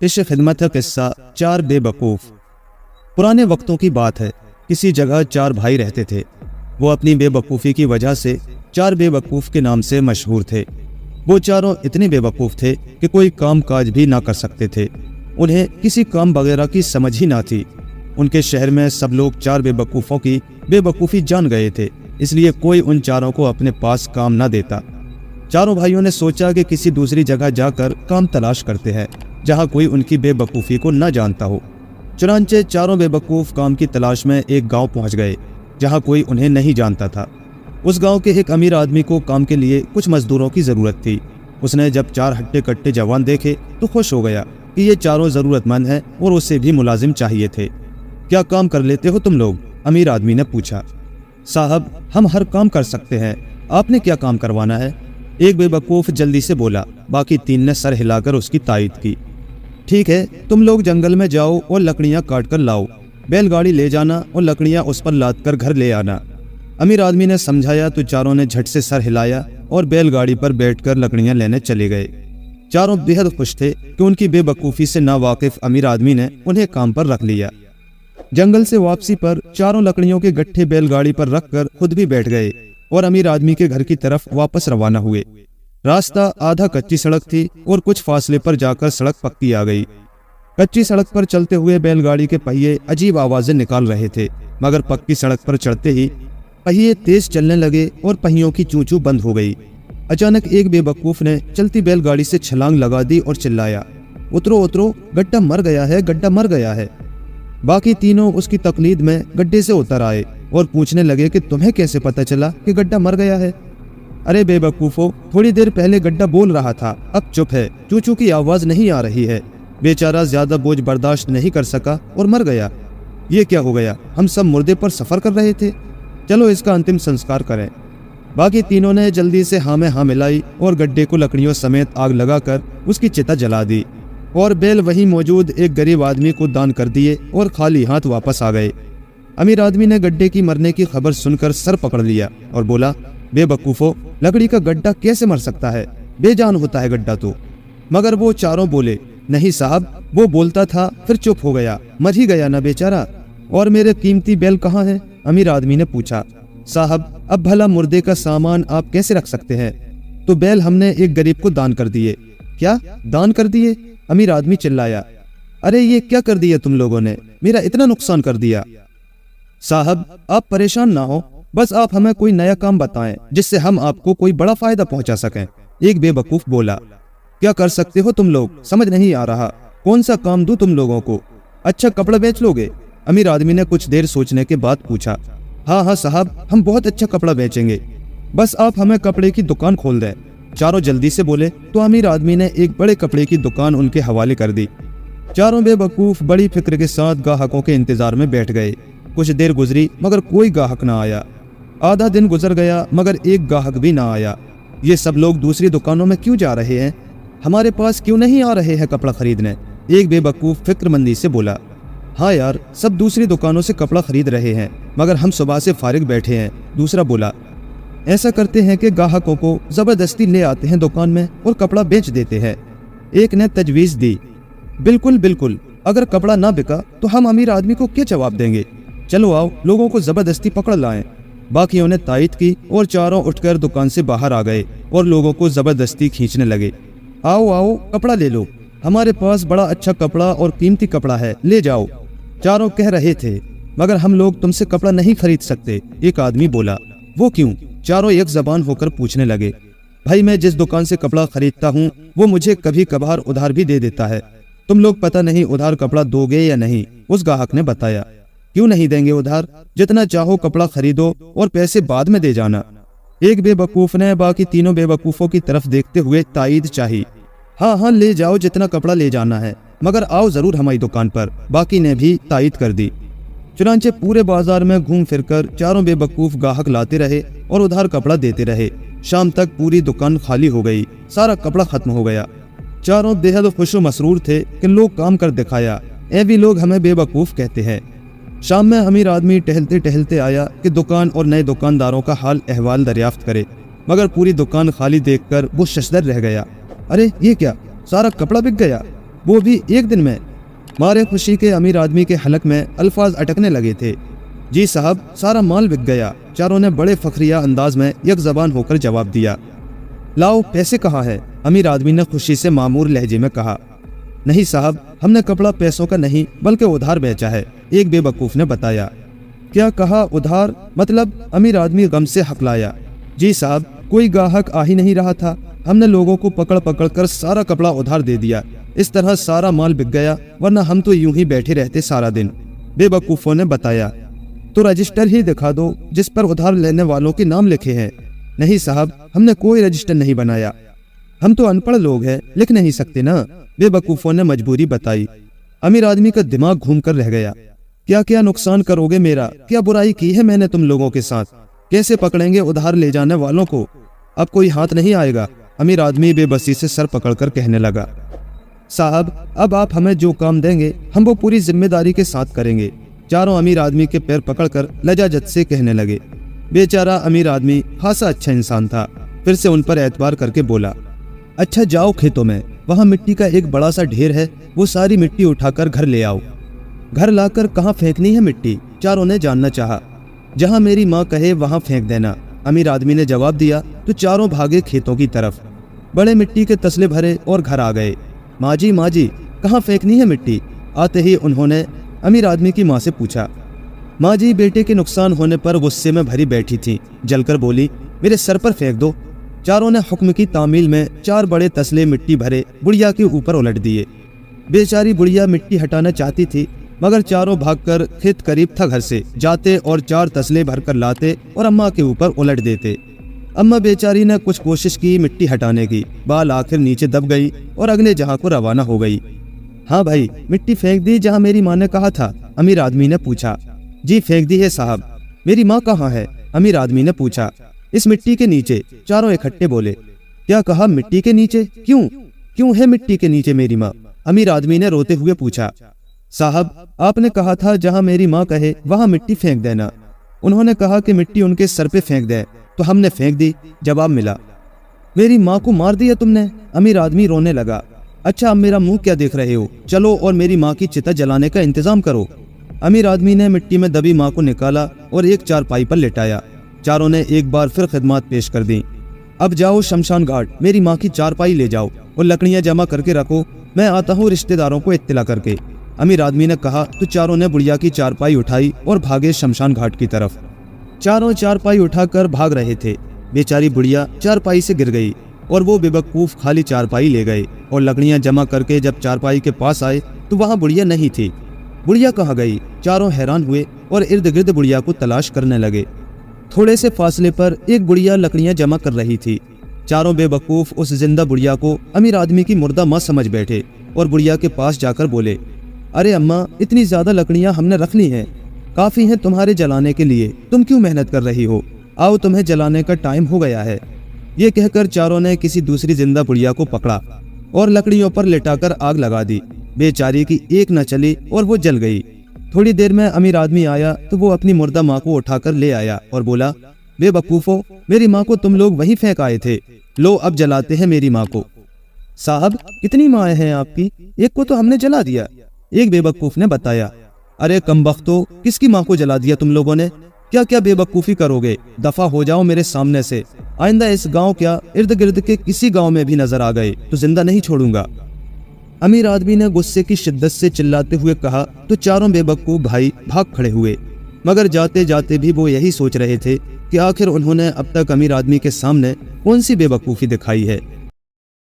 पेश खिदमत है किस्सा चार बेवकूफ़। पुराने वक्तों की बात है। किसी जगह चार भाई रहते थे। वो अपनी बेवकूफ़ी की वजह से चार बेवकूफ़ के नाम से मशहूर थे। वो चारों इतने बेवकूफ़ थे कि कोई काम काज भी ना कर सकते थे। उन्हें किसी काम वगैरह की समझ ही ना थी। उनके शहर में सब लोग चार बेवकूफ़ों की बेवकूफ़ी जान गए थे, इसलिए कोई उन चारों को अपने पास काम ना देता। चारों भाइयों ने सोचा कि किसी दूसरी जगह जाकर काम तलाश करते हैं जहां कोई उनकी बेवकूफ़ी को न जानता हो। चुनांचे चारों बेवकूफ़ काम की तलाश में एक गांव पहुंच गए जहां कोई उन्हें नहीं जानता था। उस गांव के एक अमीर आदमी को काम के लिए कुछ मजदूरों की ज़रूरत थी। उसने जब चार हट्टे कट्टे जवान देखे तो खुश हो गया कि ये चारों ज़रूरतमंद हैं और उससे भी मुलाजिम चाहिए थे। क्या काम कर लेते हो तुम लोग? अमीर आदमी ने पूछा। साहब, हम हर काम कर सकते हैं, आपने क्या काम करवाना है? एक बेवकूफ़ जल्दी से बोला। बाकी तीन ने सर हिलाकर उसकी तायद की। ठीक है, तुम लोग जंगल में जाओ और लकड़ियाँ काट कर लाओ। बैलगाड़ी ले जाना और लकड़ियाँ उस पर लाद कर घर ले आना। अमीर आदमी ने समझाया तो चारों ने झट से सर हिलाया और बैलगाड़ी पर बैठकर लकड़ियाँ लेने चले गए। चारों बेहद खुश थे कि उनकी बेवकूफ़ी से नावाकिफ अमीर आदमी ने उन्हें काम पर रख लिया। जंगल से वापसी पर चारों लकड़ियों के गट्ठे बैलगाड़ी पर रखकर खुद भी बैठ गए और अमीर आदमी के घर की तरफ वापस रवाना हुए। रास्ता आधा कच्ची सड़क थी और कुछ फासले पर जाकर सड़क पक्की आ गई। कच्ची सड़क पर चलते हुए बैलगाड़ी के पहिए अजीब आवाजें निकाल रहे थे, मगर पक्की सड़क पर चढ़ते ही पहिए तेज चलने लगे और पहियों की चूं चूं बंद हो गई। अचानक एक बेवकूफ ने चलती बैलगाड़ी से छलांग लगा दी और चिल्लाया, उतरो उतरो, गड्ढा मर गया है, गड्ढा मर गया है। बाकी तीनों उसकी तकलीद में गड्ढे से उतर आए और पूछने लगे कि तुम्हें कैसे पता चला कि गड्ढा मर गया है? अरे बेवकूफो, थोड़ी देर पहले गड्ढा बोल रहा था, अब चुप है, चू चू की आवाज नहीं आ रही है। बेचारा ज्यादा बोझ बर्दाश्त नहीं कर सका और मर गया। ये क्या हो गया? हम सब मुर्दे पर सफर कर रहे थे, चलो इसका अंतिम संस्कार करें। बाकी तीनों ने जल्दी से हाँ में हाँ मिलाई और गड्ढे को लकड़ियों समेत आग लगाकर उसकी चिता जला दी और बैल वहीं मौजूद एक गरीब आदमी को दान कर दिए और खाली हाथ वापस आ गए। अमीर आदमी ने गड्ढे की मरने की खबर सुनकर सर पकड़ लिया और बोला, बेवकूफो, लकड़ी का गड्ढा कैसे मर सकता है? बेजान होता है गड्ढा तो। मगर वो चारों बोले, नहीं साहब, वो बोलता था फिर चुप हो गया, मर ही गया ना बेचारा। और मेरे कीमती बैल कहाँ है? अमीर आदमी ने पूछा। साहब, अब भला मुर्दे का सामान आप कैसे रख सकते हैं? तो बैल हमने एक गरीब को दान कर दिए। क्या दान कर दिए? अमीर आदमी चिल्लाया। अरे ये क्या कर दिया तुम लोगों ने? मेरा इतना नुकसान कर दिया। साहब, आप परेशान ना हो, बस आप हमें कोई नया काम बताएं जिससे हम आपको कोई बड़ा फायदा पहुंचा सकें। एक बेवकूफ बोला। क्या कर सकते हो तुम लोग? समझ नहीं आ रहा, कौन सा काम दूं तुम लोगों को? अच्छा, कपड़ा बेच लोगे? अमीर आदमी ने कुछ देर सोचने के बाद पूछा। हाँ हाँ साहब, हम बहुत अच्छा कपड़ा बेचेंगे, बस आप हमें कपड़े की दुकान खोल दें। चारों जल्दी से बोले तो अमीर आदमी ने एक बड़े कपड़े की दुकान उनके हवाले कर दी। चारों बेवकूफ बड़ी फिक्र के साथ ग्राहकों के इंतजार में बैठ गए। कुछ देर गुजरी मगर कोई ग्राहक ना आया। आधा दिन गुजर गया मगर एक ग्राहक भी ना आया। ये सब लोग दूसरी दुकानों में क्यों जा रहे हैं? हमारे पास क्यों नहीं आ रहे हैं कपड़ा खरीदने? एक बेवकूफ फिक्रमंदी से बोला। हाँ यार, सब दूसरी दुकानों से कपड़ा खरीद रहे हैं मगर हम सुबह से फारिग बैठे हैं। दूसरा बोला, ऐसा करते हैं कि ग्राहकों को जबरदस्ती ले आते हैं दुकान में और कपड़ा बेच देते हैं। एक ने तजवीज दी। बिल्कुल बिल्कुल, अगर कपड़ा ना बिका तो हम अमीर आदमी को क्या जवाब देंगे? चलो आओ, लोगों को जबरदस्ती पकड़ लाएं। बाकियों ने तायद की और चारों उठकर दुकान से बाहर आ गए और लोगों को जबरदस्ती खींचने लगे। आओ आओ, कपड़ा ले लो, हमारे पास बड़ा अच्छा कपड़ा और कीमती कपड़ा है, ले जाओ। चारों कह रहे थे, मगर हम लोग तुमसे कपड़ा नहीं खरीद सकते। एक आदमी बोला। वो क्यों? चारों एक जबान होकर पूछने लगे। भाई, मैं जिस दुकान से कपड़ा खरीदता हूँ वो मुझे कभी कभार उधार भी दे देता है। तुम लोग पता नहीं उधार कपड़ा दोगे या नहीं? उस ग्राहक ने बताया। क्यों नहीं देंगे उधार? जितना चाहो कपड़ा खरीदो और पैसे बाद में दे जाना। एक बेवकूफ ने बाकी तीनों बेवकूफों की तरफ देखते हुए तायद चाही। हाँ हाँ, ले जाओ, जितना कपड़ा ले जाना है, मगर आओ जरूर हमारी दुकान पर। बाकी ने भी तायद कर दी। चुनांचे पूरे बाजार में घूम फिरकर चारों बेवकूफ ग्राहक लाते रहे और उधार कपड़ा देते रहे। शाम तक पूरी दुकान खाली हो गई, सारा कपड़ा खत्म हो गया। चारों बेहद खुश व मसरूर थे कि लोग काम कर दिखाया, ये भी लोग हमें बेवकूफ कहते हैं। शाम में अमीर आदमी टहलते टहलते आया कि दुकान और नए दुकानदारों का हाल अहवाल दरियाफ्त करे, मगर पूरी दुकान खाली देखकर वो शशदर रह गया। अरे ये क्या, सारा कपड़ा बिक गया? वो भी एक दिन में। मारे खुशी के अमीर आदमी के हलक में अल्फाज अटकने लगे थे। जी साहब, सारा माल बिक गया। चारों ने बड़े फखरिया अंदाज में एक जबान होकर जवाब दिया। लाओ, पैसे कहाँ है? अमीर आदमी ने खुशी से मामूर लहजे में कहा। नहीं साहब, हमने कपड़ा पैसों का नहीं बल्कि उधार बेचा है, एक बेवकूफ ने बताया। क्या कहा, उधार? मतलब? अमीर आदमी गम से हकलाया। जी साहब, कोई गाहक आ ही नहीं रहा था। हमने लोगों को पकड़ पकड़ कर सारा कपड़ा उधार दे दिया। इस तरह सारा माल बिक गया, वरना हम तो यूं ही बैठे रहते सारा दिन, बेवकूफों ने बताया। तो रजिस्टर ही दिखा दो जिस पर उधार लेने वालों के नाम लिखे हैं। नहीं साहब, हमने कोई रजिस्टर नहीं बनाया। हम तो अनपढ़ लोग हैं, लिख नहीं सकते ना, बेवकूफों ने मजबूरी बताई। अमीर आदमी का दिमाग घूम कर रह गया। क्या क्या नुकसान करोगे मेरा? क्या बुराई की है मैंने तुम लोगों के साथ? कैसे पकड़ेंगे उधार ले जाने वालों को? अब कोई हाथ नहीं आएगा। अमीर आदमी बेबसी से सर पकड़कर कहने लगा। साहब, अब आप हमें जो काम देंगे हम वो पूरी जिम्मेदारी के साथ करेंगे। चारों अमीर आदमी के पैर पकड़कर लजाजत से कहने लगे। बेचारा अमीर आदमी खासा अच्छा इंसान था। फिर से उन पर एतबार करके बोला, अच्छा जाओ खेतों में, वहाँ मिट्टी का एक बड़ा सा ढेर है, वो सारी मिट्टी उठाकर घर ले आओ। घर लाकर कहाँ फेंकनी है मिट्टी? चारों ने जानना चाहा। जहाँ मेरी माँ कहे वहाँ फेंक देना, अमीर आदमी ने जवाब दिया। तो चारों भागे खेतों की तरफ। बड़े मिट्टी के तसले भरे और घर आ गए। माँ जी कहाँ फेंकनी है मिट्टी? आते ही उन्होंने अमीर आदमी की माँ से पूछा। माँ जी बेटे के नुकसान होने पर गुस्से में भरी बैठी थी, जलकर बोली, मेरे सर पर फेंक दो। चारों ने हुक्म की तामील में 4 बड़े तसले मिट्टी भरे बुढ़िया के ऊपर उलट दिए। बेचारी बुढ़िया मिट्टी हटाना चाहती थी, मगर चारों भागकर खेत करीब था घर से, जाते और 4 तसले भरकर लाते और अम्मा के ऊपर उलट देते। अम्मा बेचारी ने कुछ कोशिश की मिट्टी हटाने की, बाल आखिर नीचे दब गई और अगले जहां को रवाना हो गई। हाँ भाई, मिट्टी फेंक दी जहां मेरी माँ ने कहा था? अमीर आदमी ने पूछा। जी फेंक दी है साहब। मेरी माँ कहाँ है? अमीर आदमी ने पूछा। इस मिट्टी के नीचे, चारों इकट्ठे बोले। क्या कहा, मिट्टी के नीचे? क्यों है मिट्टी के नीचे मेरी माँ? अमीर आदमी ने रोते हुए पूछा। साहब, आपने कहा था जहां मेरी माँ कहे वहां मिट्टी फेंक देना। उन्होंने कहा कि मिट्टी उनके सर पे फेंक दे, तो हमने फेंक दी, जवाब मिला। मेरी माँ को मार दिया तुमने? अमीर आदमी रोने लगा। अच्छा, अब मेरा मुंह क्या देख रहे हो? चलो और मेरी माँ की चिता जलाने का इंतजाम करो। अमीर आदमी ने मिट्टी में दबी माँ को निकाला और एक चारपाई पर लेटाया। चारों ने एक बार फिर खिदमत पेश कर दी। अब जाओ शमशान घाट, मेरी माँ की चारपाई ले जाओ और लकड़ियां जमा करके रखो, मैं आता हूँ रिश्तेदारों को इत्तला करके। अमीर आदमी ने कहा तो चारों ने बुढ़िया की चारपाई उठाई और भागे शमशान घाट की तरफ। चारों चारपाई उठाकर भाग रहे थे। बेचारी बुढ़िया चारपाई से गिर गई और वो बेवकूफ खाली चारपाई ले गए और लकड़ियां जमा करके जब चारपाई के पास आए तो वहाँ बुढ़िया नहीं थी। बुढ़िया कहाँ गई? चारों हैरान हुए और इर्द गिर्द बुढ़िया को तलाश करने लगे। थोड़े से फासले पर एक बुढ़िया लकड़ियां जमा कर रही थी। चारों बेवकूफ उस जिंदा बुढ़िया को अमीर आदमी की मुर्दा माँ समझ बैठे और बुढ़िया के पास जाकर बोले, अरे अम्मा, इतनी ज्यादा लकड़ियां हमने रख ली हैं, काफी हैं तुम्हारे जलाने के लिए, तुम क्यों मेहनत कर रही हो? आओ, तुम्हें जलाने का टाइम हो गया है। ये कहकर चारों ने किसी दूसरी जिंदा बुढ़िया को पकड़ा और लकड़ियों पर लिटाकर आग लगा दी। बेचारी की एक न चली और वो जल गई। थोड़ी देर में अमीर आदमी आया तो वो अपनी मुर्दा माँ को उठाकर ले आया और बोला, बेवकूफो, मेरी माँ को तुम लोग वहीं फेंक आए थे, लो अब जलाते हैं मेरी माँ को। साहब, कितनी माएँ हैं आपकी? एक को तो हमने जला दिया, एक बेवकूफ ने बताया। अरे कमबख्तो, किसकी माँ को जला दिया तुम लोगों ने? क्या क्या बेवकूफी करोगे? दफा हो जाओ मेरे सामने से। आइंदा इस गांव क्या इर्द गिर्द के किसी गांव में भी नजर आ गए तो जिंदा नहीं छोड़ूंगा। अमीर आदमी ने गुस्से की शिद्दत से चिल्लाते हुए कहा तो चारों बेवकूफ भाई भाग खड़े हुए, मगर जाते जाते भी वो यही सोच रहे थे कि आखिर उन्होंने अब तक अमीर आदमी के सामने कौन सी बेवकूफ़ी दिखाई है।